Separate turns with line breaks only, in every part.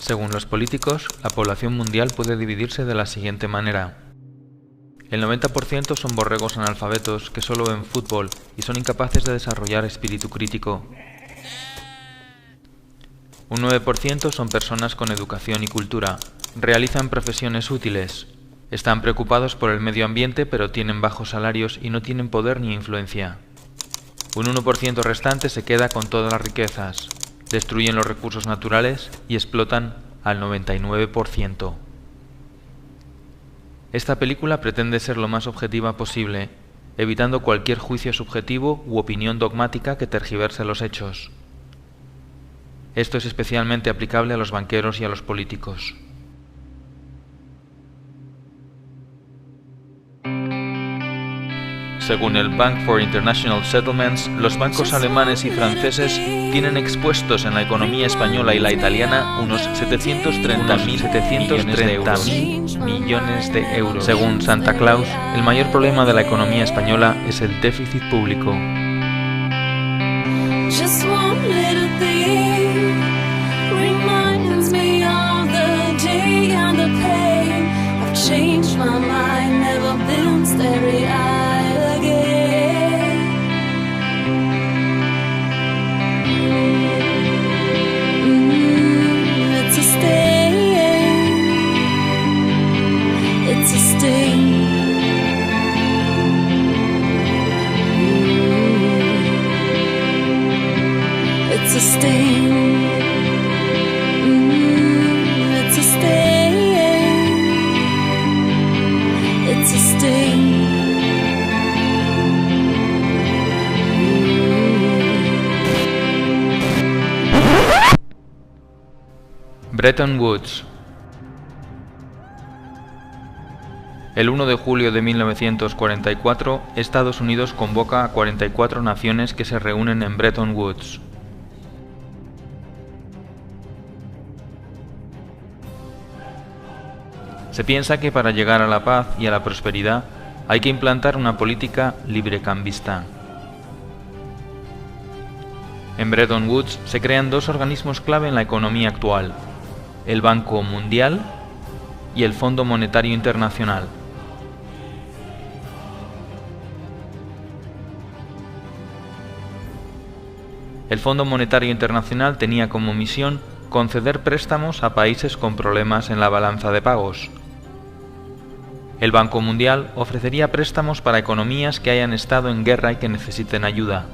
Según los políticos, la población mundial puede dividirse de la siguiente manera. El 90% son borregos analfabetos que solo ven fútbol y son incapaces de desarrollar espíritu crítico. Un 9% son personas con educación y cultura, realizan profesiones útiles, están preocupados por el medio ambiente pero tienen bajos salarios y no tienen poder ni influencia. Un 1% restante se queda con todas las riquezas, destruyen los recursos naturales y explotan al 99%. Esta película pretende ser lo más objetiva posible, evitando cualquier juicio subjetivo u opinión dogmática que tergiverse los hechos. Esto es especialmente aplicable a los banqueros y a los políticos. Según el Bank for International Settlements, los bancos alemanes y franceses tienen expuestos en la economía española y la italiana unos 730.000 millones de euros. Según Santa Claus, el mayor problema de la economía española es el déficit público. Bretton Woods. El 1 de julio de 1944, Estados Unidos convoca a 44 naciones que se reúnen en Bretton Woods. Se piensa que para llegar a la paz y a la prosperidad hay que implantar una política librecambista. En Bretton Woods se crean dos organismos clave en la economía actual: el Banco Mundial y el Fondo Monetario Internacional. El Fondo Monetario Internacional tenía como misión conceder préstamos a países con problemas en la balanza de pagos. El Banco Mundial ofrecería préstamos para economías que hayan estado en guerra y que necesiten ayuda.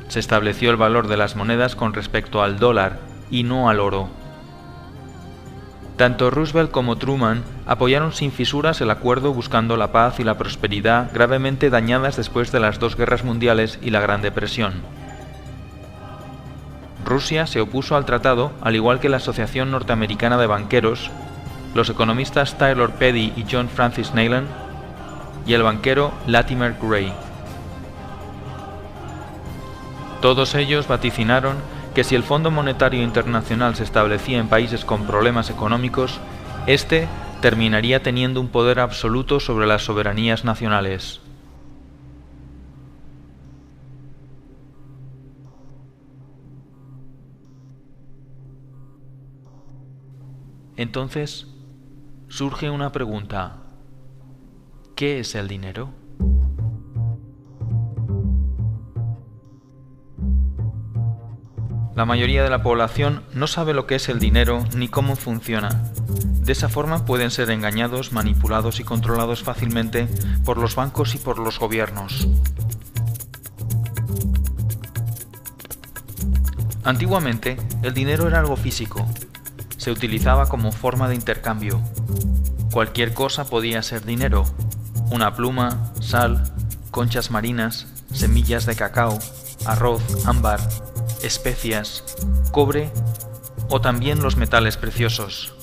Se estableció el valor de las monedas con respecto al dólar y no al oro. Tanto Roosevelt como Truman apoyaron sin fisuras el acuerdo buscando la paz y la prosperidad gravemente dañadas después de las dos guerras mundiales y la Gran Depresión. Rusia se opuso al tratado, al igual que la Asociación Norteamericana de Banqueros, los economistas Taylor Petty y John Francis Neyland y el banquero Latimer Gray. Todos ellos vaticinaron que si el Fondo Monetario Internacional se establecía en países con problemas económicos, éste terminaría teniendo un poder absoluto sobre las soberanías nacionales. Entonces, surge una pregunta: ¿qué es el dinero? La mayoría de la población no sabe lo que es el dinero ni cómo funciona. De esa forma pueden ser engañados, manipulados y controlados fácilmente por los bancos y por los gobiernos. Antiguamente, el dinero era algo físico. Se utilizaba como forma de intercambio. Cualquier cosa podía ser dinero: una pluma, sal, conchas marinas, semillas de cacao, arroz, ámbar, especias, cobre o también los metales preciosos.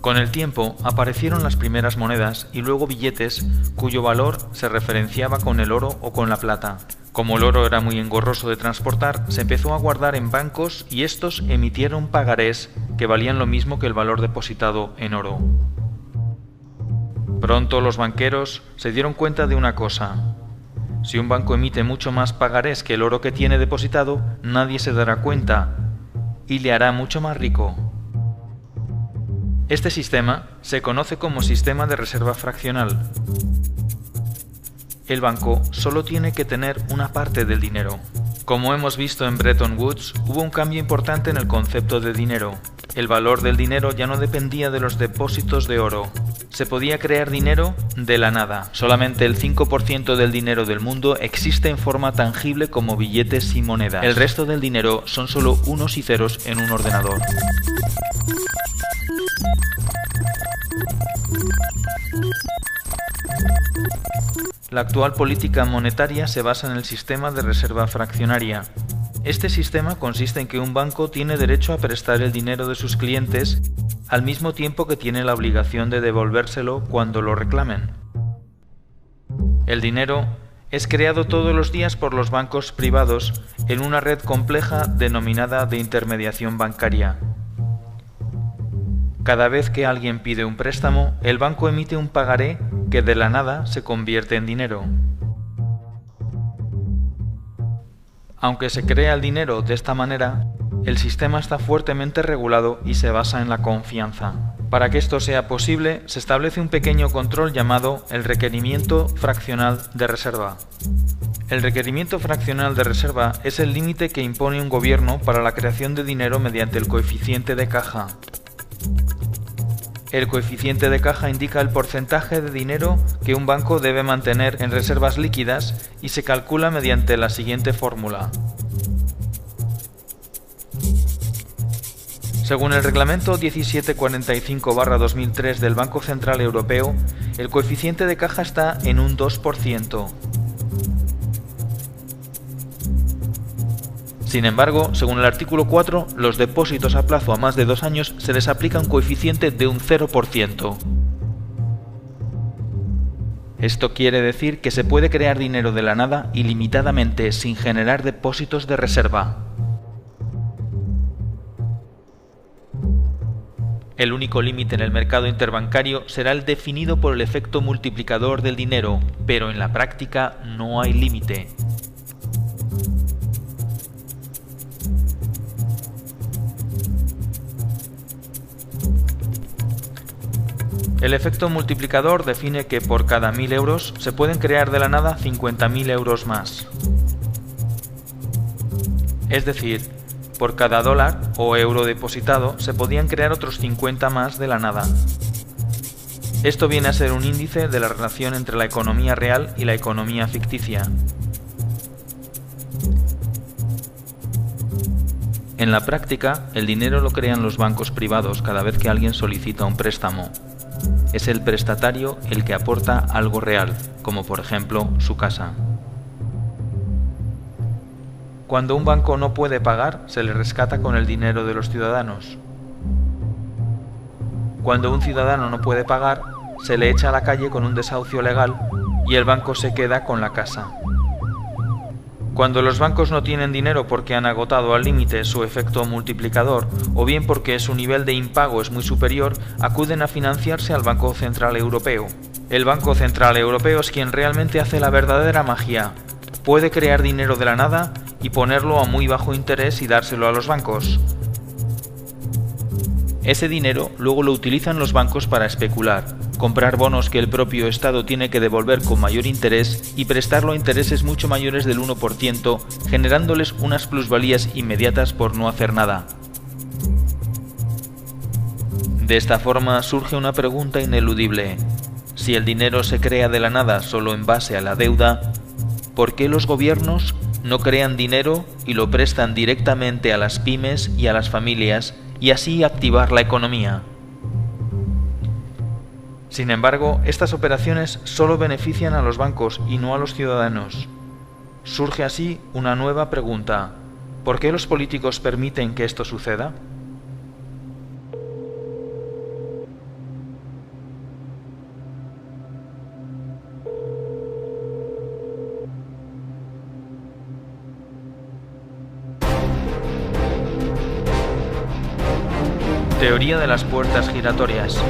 Con el tiempo aparecieron las primeras monedas y luego billetes cuyo valor se referenciaba con el oro o con la plata. Como el oro era muy engorroso de transportar, se empezó a guardar en bancos y estos emitieron pagarés que valían lo mismo que el valor depositado en oro. Pronto los banqueros se dieron cuenta de una cosa: si un banco emite mucho más pagarés que el oro que tiene depositado, nadie se dará cuenta, y le hará mucho más rico. Este sistema se conoce como sistema de reserva fraccional. El banco solo tiene que tener una parte del dinero. Como hemos visto en Bretton Woods, hubo un cambio importante en el concepto de dinero. El valor del dinero ya no dependía de los depósitos de oro. Se podía crear dinero de la nada. Solamente el 5% del dinero del mundo existe en forma tangible como billetes y monedas. El resto del dinero son solo unos y ceros en un ordenador. La actual política monetaria se basa en el sistema de reserva fraccionaria. Este sistema consiste en que un banco tiene derecho a prestar el dinero de sus clientes al mismo tiempo que tiene la obligación de devolvérselo cuando lo reclamen. El dinero es creado todos los días por los bancos privados en una red compleja denominada de intermediación bancaria. Cada vez que alguien pide un préstamo, el banco emite un pagaré que de la nada se convierte en dinero. Aunque se crea el dinero de esta manera, el sistema está fuertemente regulado y se basa en la confianza. Para que esto sea posible, se establece un pequeño control llamado el requerimiento fraccional de reserva. El requerimiento fraccional de reserva es el límite que impone un gobierno para la creación de dinero mediante el coeficiente de caja. El coeficiente de caja indica el porcentaje de dinero que un banco debe mantener en reservas líquidas y se calcula mediante la siguiente fórmula. Según el reglamento 1745/2003 del Banco Central Europeo, el coeficiente de caja está en un 2%. Sin embargo, según el artículo 4, los depósitos a plazo a más de 2 años se les aplica un coeficiente de un 0%. Esto quiere decir que se puede crear dinero de la nada ilimitadamente sin generar depósitos de reserva. El único límite en el mercado interbancario será el definido por el efecto multiplicador del dinero, pero en la práctica no hay límite. El efecto multiplicador define que por cada 1.000 euros se pueden crear de la nada 50.000 euros más. Es decir, por cada dólar o euro depositado se podían crear otros 50 más de la nada. Esto viene a ser un índice de la relación entre la economía real y la economía ficticia. En la práctica, el dinero lo crean los bancos privados cada vez que alguien solicita un préstamo. Es el prestatario el que aporta algo real, como por ejemplo su casa. Cuando un banco no puede pagar, se le rescata con el dinero de los ciudadanos. Cuando un ciudadano no puede pagar, se le echa a la calle con un desahucio legal y el banco se queda con la casa. Cuando los bancos no tienen dinero porque han agotado al límite su efecto multiplicador o bien porque su nivel de impago es muy superior, acuden a financiarse al Banco Central Europeo. El Banco Central Europeo es quien realmente hace la verdadera magia. Puede crear dinero de la nada y ponerlo a muy bajo interés y dárselo a los bancos. Ese dinero luego lo utilizan los bancos para especular, comprar bonos que el propio Estado tiene que devolver con mayor interés y prestarlo a intereses mucho mayores del 1%, generándoles unas plusvalías inmediatas por no hacer nada. De esta forma surge una pregunta ineludible. Si el dinero se crea de la nada solo en base a la deuda, ¿por qué los gobiernos no crean dinero y lo prestan directamente a las pymes y a las familias y así activar la economía? Sin embargo, estas operaciones solo benefician a los bancos y no a los ciudadanos. Surge así una nueva pregunta: ¿por qué los políticos permiten que esto suceda? Teoría de las puertas giratorias.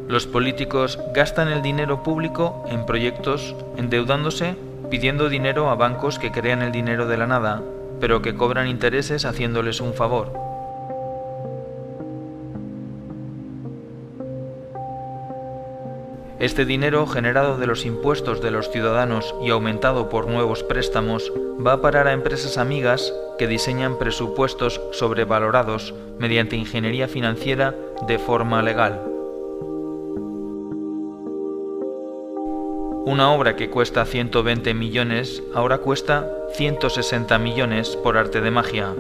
Los políticos gastan el dinero público en proyectos, endeudándose, pidiendo dinero a bancos que crean el dinero de la nada, pero que cobran intereses haciéndoles un favor. Este dinero generado de los impuestos de los ciudadanos y aumentado por nuevos préstamos va a parar a empresas amigas que diseñan presupuestos sobrevalorados mediante ingeniería financiera de forma legal. Una obra que cuesta 120 millones ahora cuesta 160 millones por arte de magia.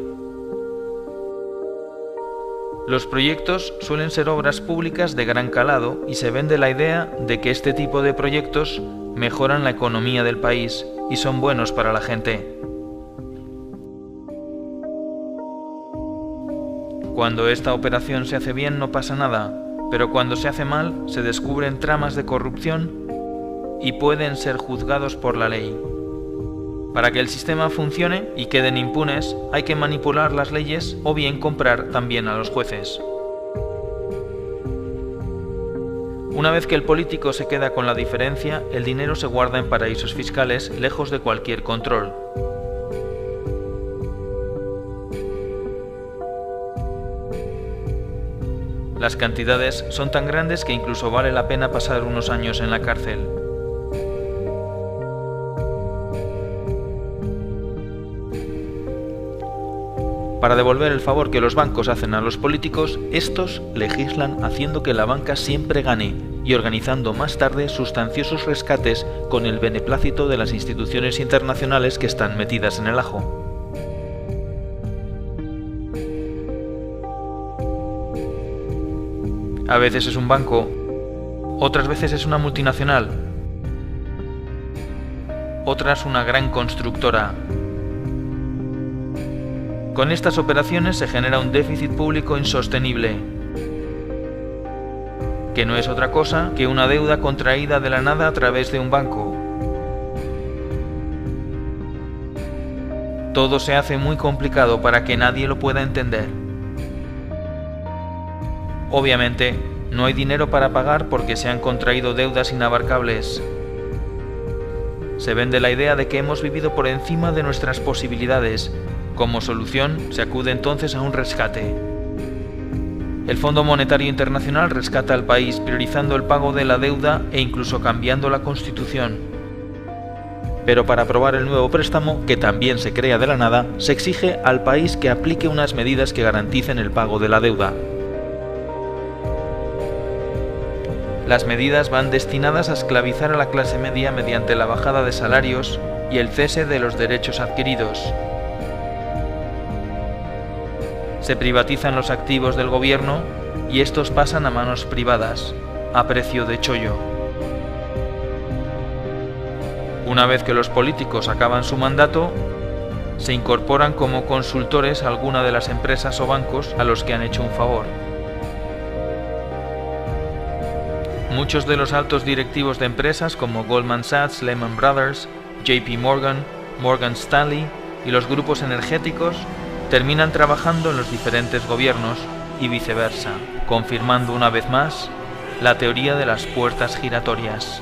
Los proyectos suelen ser obras públicas de gran calado y se vende la idea de que este tipo de proyectos mejoran la economía del país y son buenos para la gente. Cuando esta operación se hace bien no pasa nada, pero cuando se hace mal se descubren tramas de corrupción y pueden ser juzgados por la ley. Para que el sistema funcione y queden impunes, hay que manipular las leyes o bien comprar también a los jueces. Una vez que el político se queda con la diferencia, el dinero se guarda en paraísos fiscales lejos de cualquier control. Las cantidades son tan grandes que incluso vale la pena pasar unos años en la cárcel. Para devolver el favor que los bancos hacen a los políticos, estos legislan haciendo que la banca siempre gane y organizando más tarde sustanciosos rescates con el beneplácito de las instituciones internacionales que están metidas en el ajo. A veces es un banco, otras veces es una multinacional, otras una gran constructora. Con estas operaciones se genera un déficit público insostenible, que no es otra cosa que una deuda contraída de la nada a través de un banco. Todo se hace muy complicado para que nadie lo pueda entender. Obviamente, no hay dinero para pagar porque se han contraído deudas inabarcables. Se vende la idea de que hemos vivido por encima de nuestras posibilidades. Como solución, se acude entonces a un rescate. El Fondo Monetario Internacional rescata al país priorizando el pago de la deuda e incluso cambiando la Constitución. Pero para aprobar el nuevo préstamo, que también se crea de la nada, se exige al país que aplique unas medidas que garanticen el pago de la deuda. Las medidas van destinadas a esclavizar a la clase media mediante la bajada de salarios y el cese de los derechos adquiridos. Se privatizan los activos del gobierno y estos pasan a manos privadas, a precio de chollo. Una vez que los políticos acaban su mandato, se incorporan como consultores a alguna de las empresas o bancos a los que han hecho un favor. Muchos de los altos directivos de empresas como Goldman Sachs, Lehman Brothers, JP Morgan, Morgan Stanley y los grupos energéticos terminan trabajando en los diferentes gobiernos y viceversa, confirmando una vez más la teoría de las puertas giratorias.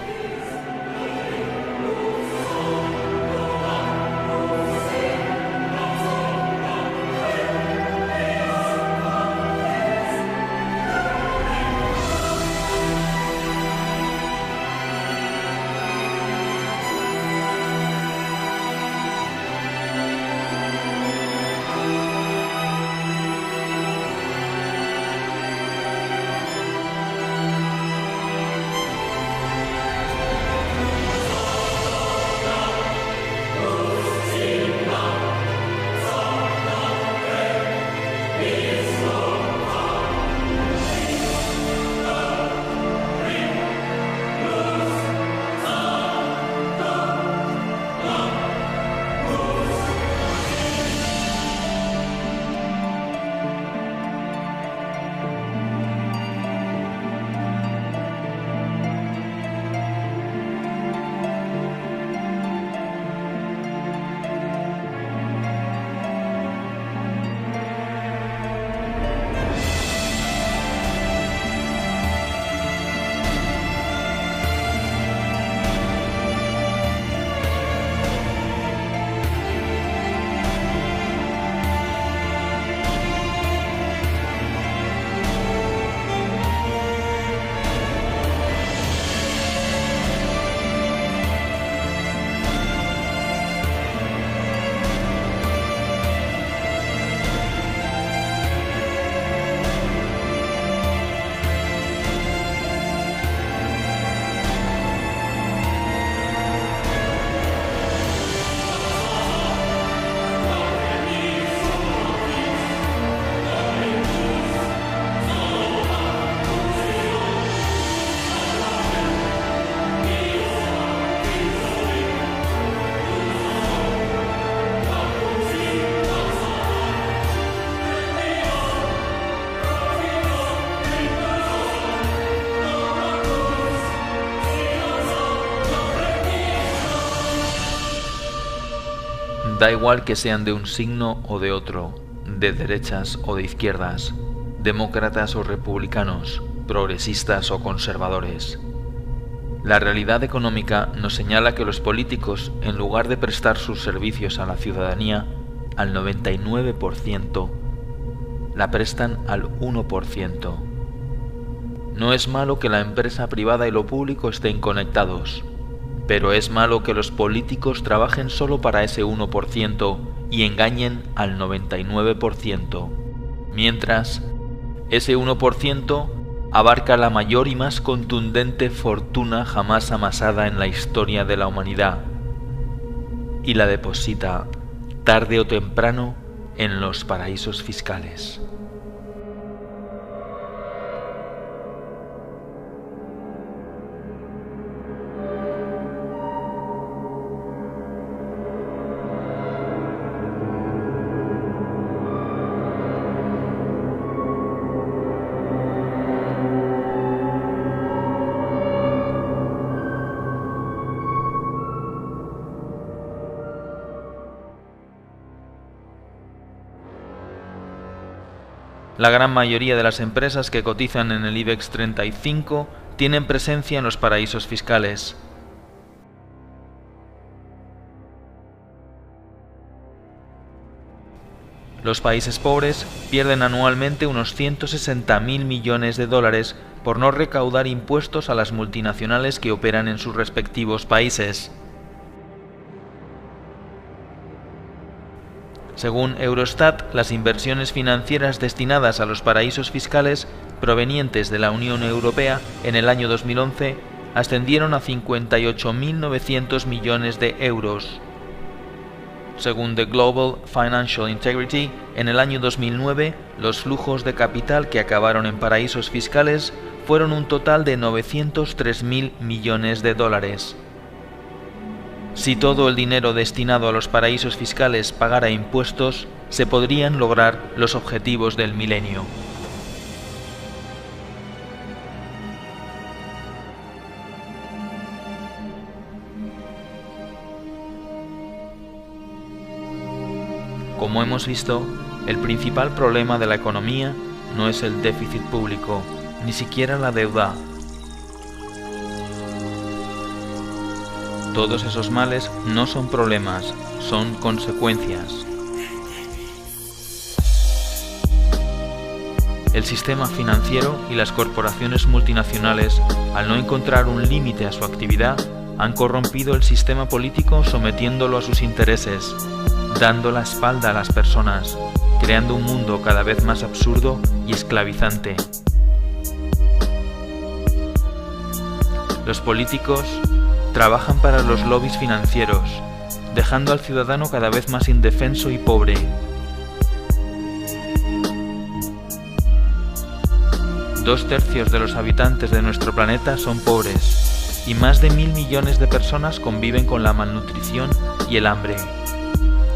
Da igual que sean de un signo o de otro, de derechas o de izquierdas, demócratas o republicanos, progresistas o conservadores. La realidad económica nos señala que los políticos, en lugar de prestar sus servicios a la ciudadanía, al 99%, la prestan al 1%. No es malo que la empresa privada y lo público estén conectados, pero es malo que los políticos trabajen solo para ese 1% y engañen al 99%, mientras ese 1% abarca la mayor y más contundente fortuna jamás amasada en la historia de la humanidad y la deposita, tarde o temprano, en los paraísos fiscales. La gran mayoría de las empresas que cotizan en el IBEX 35 tienen presencia en los paraísos fiscales. Los países pobres pierden anualmente unos 160.000 millones de dólares por no recaudar impuestos a las multinacionales que operan en sus respectivos países. Según Eurostat, las inversiones financieras destinadas a los paraísos fiscales provenientes de la Unión Europea en el año 2011 ascendieron a 58.900 millones de euros. Según The Global Financial Integrity, en el año 2009, los flujos de capital que acabaron en paraísos fiscales fueron un total de 903.000 millones de dólares. Si todo el dinero destinado a los paraísos fiscales pagara impuestos, se podrían lograr los objetivos del milenio. Como hemos visto, el principal problema de la economía no es el déficit público, ni siquiera la deuda. Todos esos males no son problemas, son consecuencias. El sistema financiero y las corporaciones multinacionales, al no encontrar un límite a su actividad, han corrompido el sistema político sometiéndolo a sus intereses, dando la espalda a las personas, creando un mundo cada vez más absurdo y esclavizante. Los políticos trabajan para los lobbies financieros, dejando al ciudadano cada vez más indefenso y pobre. Dos tercios de los habitantes de nuestro planeta son pobres, y más de 1.000 millones de personas conviven con la malnutrición y el hambre.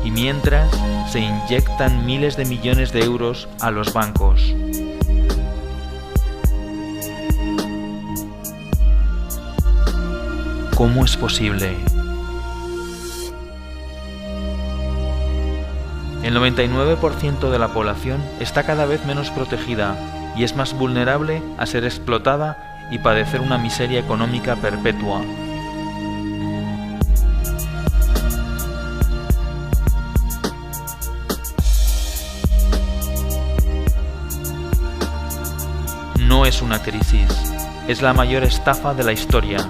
Y mientras, se inyectan miles de millones de euros a los bancos. ¿Cómo es posible? El 99% de la población está cada vez menos protegida y es más vulnerable a ser explotada y padecer una miseria económica perpetua. No es una crisis, es la mayor estafa de la historia.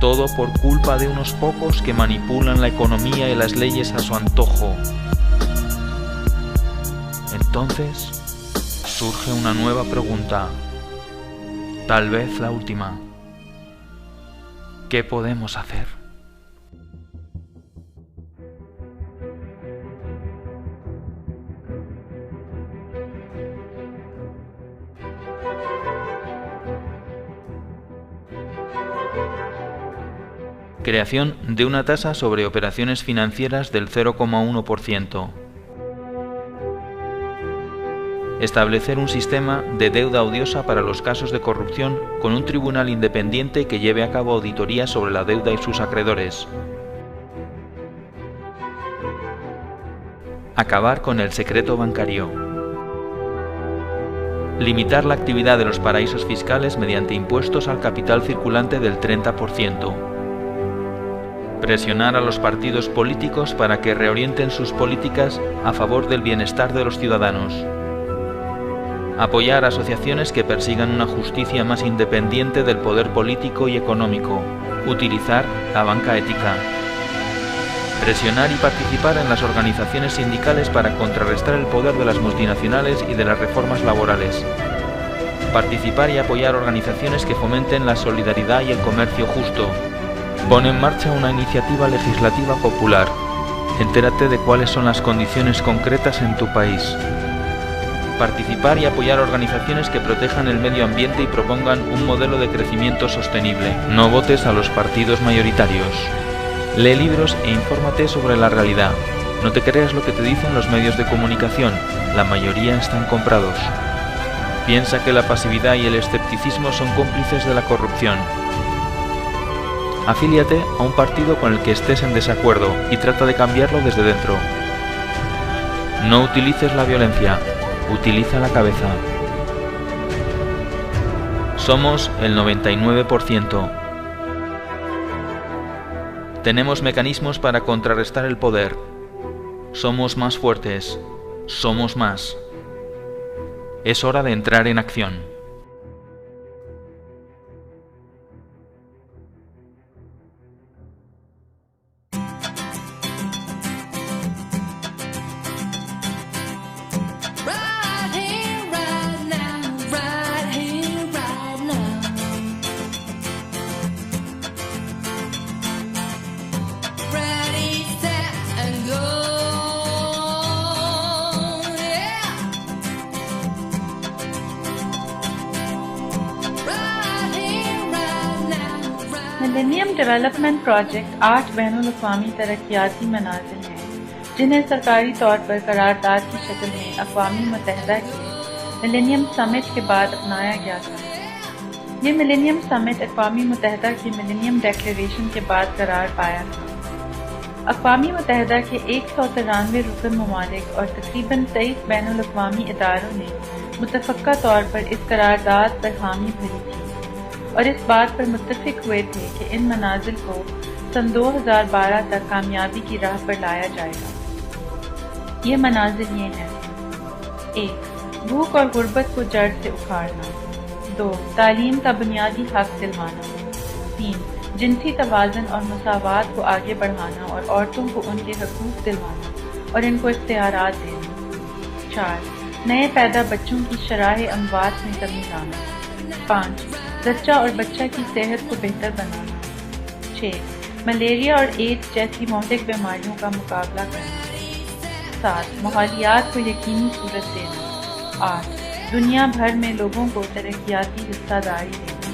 Todo por culpa de unos pocos que manipulan la economía y las leyes a su antojo. Entonces, surge una nueva pregunta, tal vez la última. ¿Qué podemos hacer? Creación de una tasa sobre operaciones financieras del 0,1%. Establecer un sistema de deuda odiosa para los casos de corrupción con un tribunal independiente que lleve a cabo auditorías sobre la deuda y sus acreedores. Acabar con el secreto bancario. Limitar la actividad de los paraísos fiscales mediante impuestos al capital circulante del 30%. Presionar a los partidos políticos para que reorienten sus políticas a favor del bienestar de los ciudadanos. Apoyar asociaciones que persigan una justicia más independiente del poder político y económico. Utilizar la banca ética. Presionar y participar en las organizaciones sindicales para contrarrestar el poder de las multinacionales y de las reformas laborales. Participar y apoyar organizaciones que fomenten la solidaridad y el comercio justo. Pon en marcha una iniciativa legislativa popular. Entérate de cuáles son las condiciones concretas en tu país. Participar y apoyar organizaciones que protejan el medio ambiente y propongan un modelo de crecimiento sostenible. No votes a los partidos mayoritarios. Lee libros e infórmate sobre la realidad. No te creas lo que te dicen los medios de comunicación, la mayoría están comprados. Piensa que la pasividad y el escepticismo son cómplices de la corrupción. Afíliate a un partido con el que estés en desacuerdo y trata de cambiarlo desde dentro. No utilices la violencia, utiliza la cabeza. Somos el 99%. Tenemos mecanismos para contrarrestar el poder. Somos más fuertes. Somos más. Es hora de entrar en acción.
Millennium development project 8 बैनुल-अक़वामी तरक्याती मनाज़िल हैं जिन्हें सरकारी तौर पर करारदाद की शक्ल में अक़वामी मुत्तहिदा के मिलेनियम समिट के बाद अपनाया गया था। ये मिलेनियम समिट अक़वामी मुत्तहिदा की मिलेनियम डिक्लेरेशन के बाद करार पाया था। अक़वामी मुत्तहिदा के 193 रुकन ममालिक और तकरीबन 23 बैनुल-अक़वामी इदारों ने मुतफ़क्का तौर पर इस करारदाद पर हामी भरी थी और इस बात पर मुत्तफ़िक हुए थे कि इन मनाज़िल को सन 2012 तक कामयाबी की राह पर लाया जाएगा। ये मनाज़िल ये हैं: 1. भूख और गुर्बत को जड़ से उखाड़ना। 2. तालीम का बुनियादी हक़ दिलवाना। 3. जिनसी तवाज़ुन और मुसावात को आगे बढ़ाना और औरतों को उनके हकूक़ दिलवाना और इनको इख्तियारात देना। 4. नए पैदा बच्चों की शराह अमवात में कमी लाना। 5. जच्चा और बच्चा की सेहत को बेहतर बनाना। 6. मलेरिया और एड्स जैसी मौलिक बीमारियों का मुकाबला करना। 7. माहौलियात को यकीनी सूरत देना। 8. दुनिया भर में लोगों को तरक्याती हिस्सादारी देना।